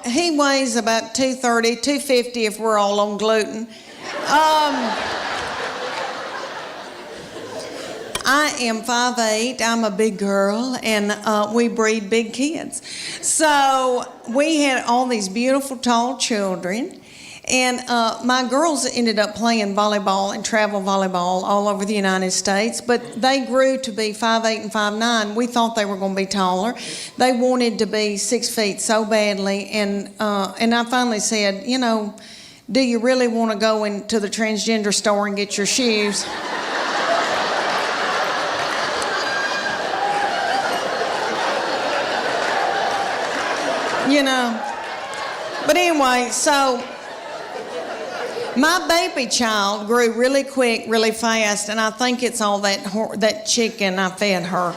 He weighs about 230, 250 if we're all on gluten. I am 5'8", I'm a big girl, and we breed big kids. So we had all these beautiful tall children, and my girls ended up playing volleyball and travel volleyball all over the United States, but they grew to be 5'8" and 5'9". We thought they were going to be taller. They wanted to be 6 feet so badly, and I finally said, you know, do you really want to go into the transgender store and get your shoes? You know, but anyway, so my baby child grew really quick, really fast, and I think it's all that chicken I fed her.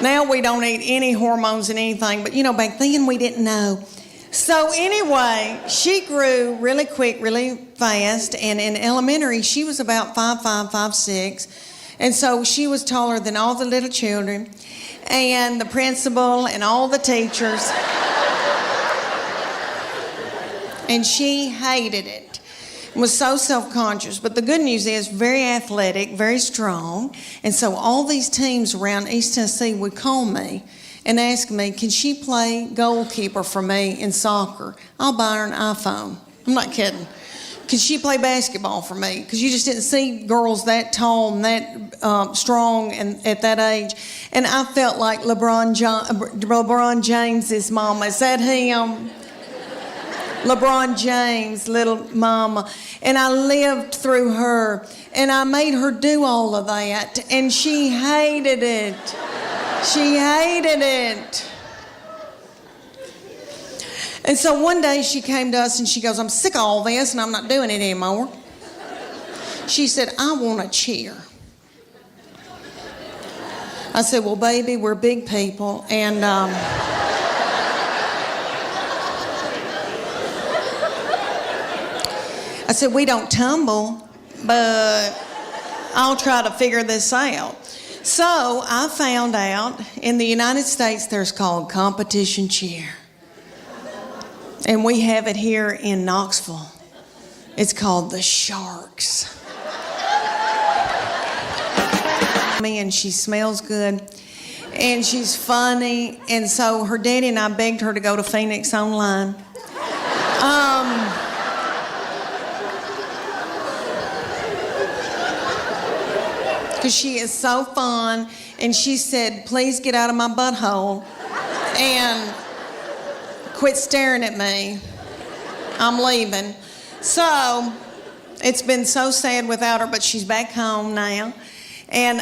Now we don't eat any hormones and anything, but you know, back then we didn't know. So anyway, she grew really quick, really fast, and in elementary she was about 5'5", 5'6", and so she was taller than all the little children, and the principal and all the teachers. And she hated it, was so self-conscious. But the good news is very athletic, very strong. And so all these teams around East Tennessee would call me and ask me, can she play goalkeeper for me in soccer? I'll buy her an iPhone. I'm not kidding. Could she play basketball for me? Because you just didn't see girls that tall and that strong and at that age. And I felt like LeBron James's mama. Is that him? LeBron James, little mama. And I lived through her. And I made her do all of that. And she hated it. She hated it. And so one day she came to us and she goes, I'm sick of all this and I'm not doing it anymore. She said, I want to cheer. I said, well, baby, we're big people. And I said, we don't tumble, but I'll try to figure this out. So I found out in the United States there's called competition cheer. And we have it here in Knoxville. It's called the Sharks. And she smells good. And she's funny. And so her daddy and I begged her to go to Phoenix Online. Because she is so fun. And she said, please get out of my butthole and quit staring at me. I'm leaving. So it's been so sad without her, but she's back home now. And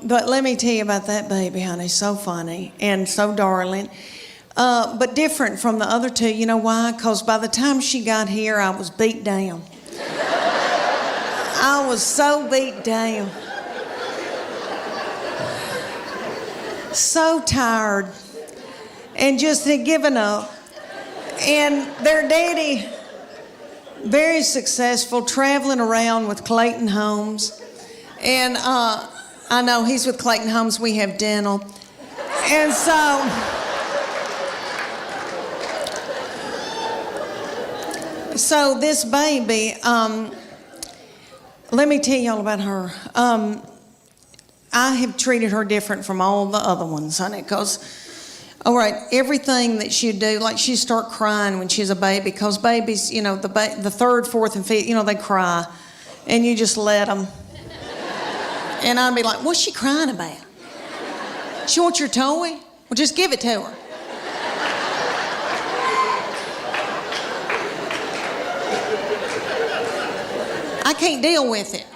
but let me tell you about that baby, honey. So funny and so darling. But different from the other two. You know why? Because by the time she got here, I was beat down. I was so beat down. So tired. And just had given up. And their daddy, very successful, traveling around with Clayton Homes. And I know he's with Clayton Homes. We have dental. And so this baby, let me tell y'all about her. I have treated her different from all the other ones, honey, because, all right, everything that she'd do, like she'd start crying when she's a baby, because babies, you know, the third, fourth, and fifth, you know, they cry, and you just let them. And I'd be like, what's she crying about? She wants your toy? Well, just give it to her. I can't deal with it.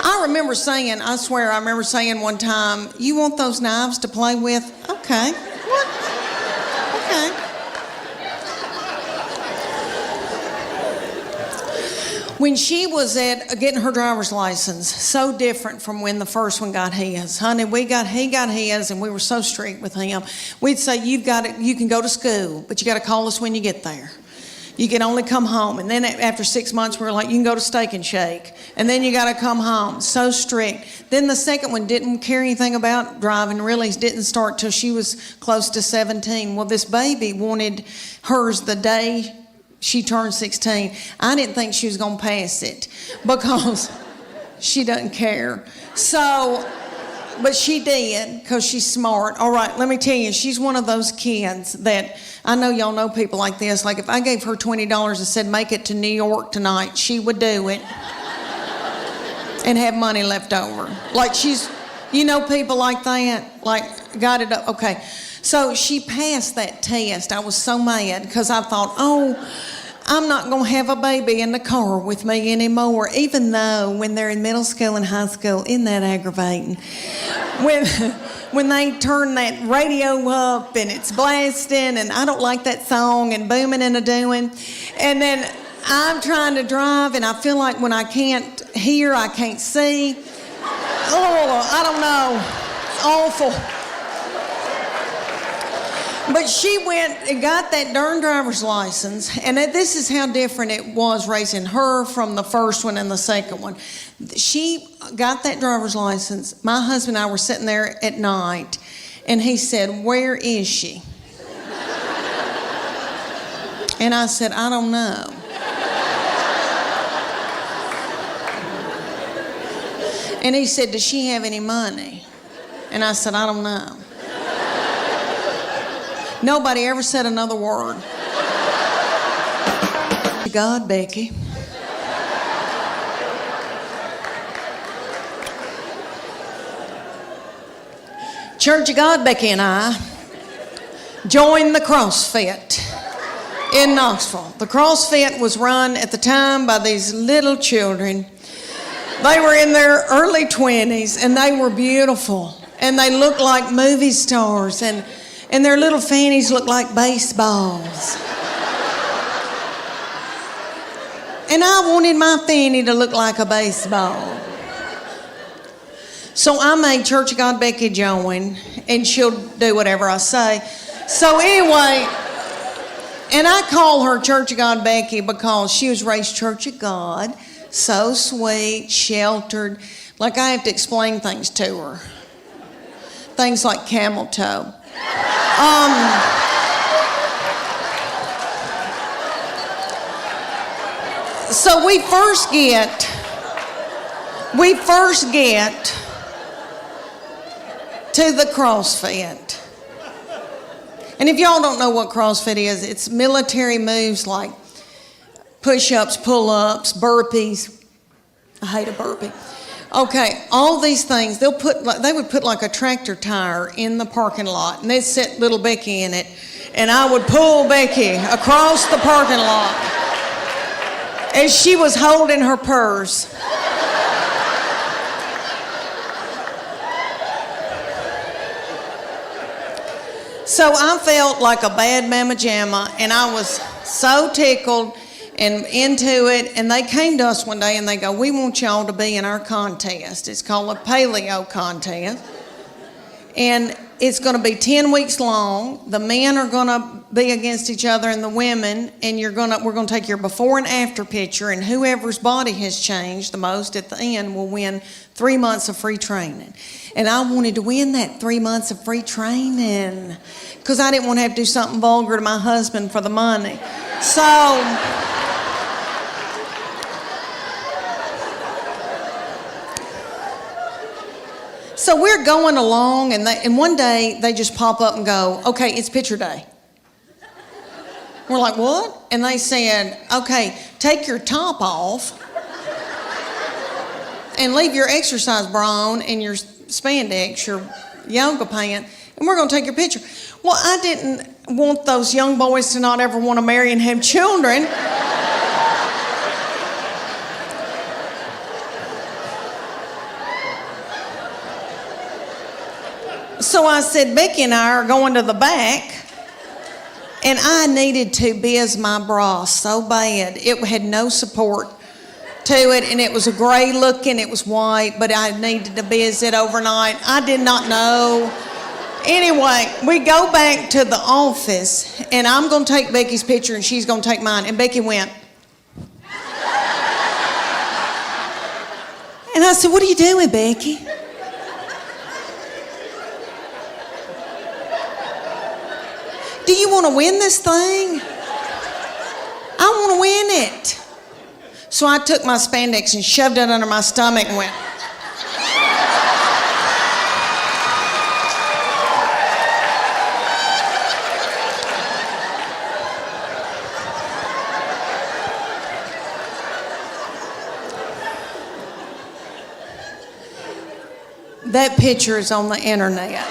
I remember saying, I swear, I remember saying one time, you want those knives to play with? Okay. What? Okay. When she was at getting her driver's license, so different from when the first one got his. Honey, he got his, and we were so strict with him. We'd say, you can go to school, but you got to call us when you get there. You can only come home. And then after 6 months, we were like, you can go to Steak and Shake. And then you got to come home. So strict. Then the second one didn't care anything about driving, really didn't start till she was close to 17. Well, this baby wanted hers the day she turned 16. I didn't think she was going to pass it because she doesn't care. So, but she did because she's smart. All right, let me tell you, she's one of those kids that, I know y'all know people like this. Like if I gave her $20 and said, make it to New York tonight, she would do it and have money left over. Like she's, you know, people like that, like got it up. Okay, so she passed that test. I was so mad because I thought, oh, I'm not going to have a baby in the car with me anymore, even though when they're in middle school and high school, isn't that aggravating? When they turn that radio up and it's blasting and I don't like that song and booming and a-doing, and then I'm trying to drive and I feel like when I can't hear, I can't see. Oh, I don't know. It's awful. But she went and got that darn driver's license, and this is how different it was raising her from the first one and the second one. She got that driver's license. My husband and I were sitting there at night, and he said, where is she? And I said, I don't know. And he said, does she have any money? And I said, I don't know. Nobody ever said another word. God, Becky. Church of God, Becky and I joined the CrossFit in Knoxville. The CrossFit was run at the time by these little children. They were in their early 20s and they were beautiful and they looked like movie stars and their little fannies looked like baseballs. And I wanted my fanny to look like a baseball. So I made Church of God Becky join, and she'll do whatever I say. So anyway, and I call her Church of God Becky because she was raised Church of God, so sweet, sheltered. Like I have to explain things to her. Things like camel toe. So we first get to the CrossFit. And if y'all don't know what CrossFit is, it's military moves like push-ups, pull-ups, burpees. I hate a burpee. Okay, all these things, they would put like a tractor tire in the parking lot, and they'd set little Becky in it, and I would pull Becky across the parking lot as she was holding her purse. So I felt like a bad mama jamma, and I was so tickled and into it, and they came to us one day and they go, we want y'all to be in our contest. It's called a Paleo contest, and it's going to be 10 weeks long. The men are going to be against each other and the women, and we're going to take your before and after picture, and whoever's body has changed the most at the end will win 3 months of free training. And I wanted to win that 3 months of free training because I didn't want to have to do something vulgar to my husband for the money. So we're going along, and one day they just pop up and go, okay, it's picture day. We're like, what? And they said, okay, take your top off and leave your exercise bra on and your spandex, your yoga pant, and we're going to take your picture. Well, I didn't want those young boys to not ever want to marry and have children. So I said, Becky and I are going to the back, and I needed to biz my bra so bad. It had no support to it, and it was a gray looking, it was white, but I needed to biz it overnight. I did not know. Anyway, we go back to the office, and I'm going to take Becky's picture, and she's going to take mine. And Becky went. And I said, "What are you doing, Becky?" "Do you want to win this thing?" "I want to win it." So I took my spandex and shoved it under my stomach and went. That picture is on the internet.